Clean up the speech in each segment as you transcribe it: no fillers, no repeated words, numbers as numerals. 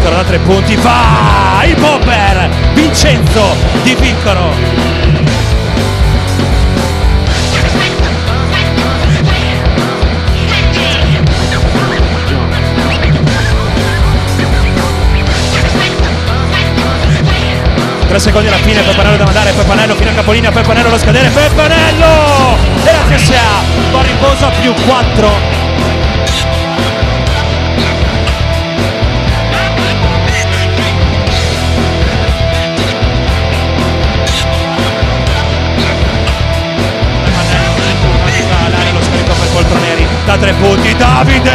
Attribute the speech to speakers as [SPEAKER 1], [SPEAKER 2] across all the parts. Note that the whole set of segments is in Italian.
[SPEAKER 1] Vincoro da 3 punti, va il bomber Vincenzo Di Vincoro. Secondi alla fine, Peppanello da mandare, Peppanello fino a capolinea, Peppanello allo scadere, Peppanello e la TSA va a riposo a più 4. Lo scarico per Poltroneri da 3 punti, Davide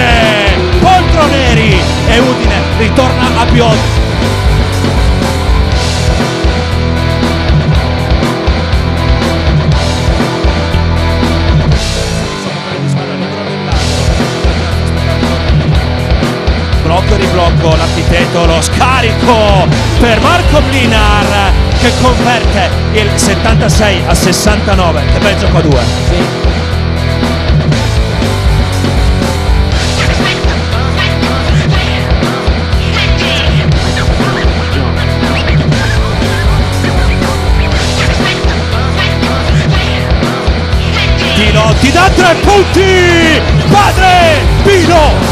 [SPEAKER 1] Poltroneri e Udine ritorna a più 8. Blocco e riblocco, l'architetto, lo scarico per Marco Blinar che converte il 76 a 69. Che bel gioco a 2. Sì. Pino ti dà 3 punti! Padre Pino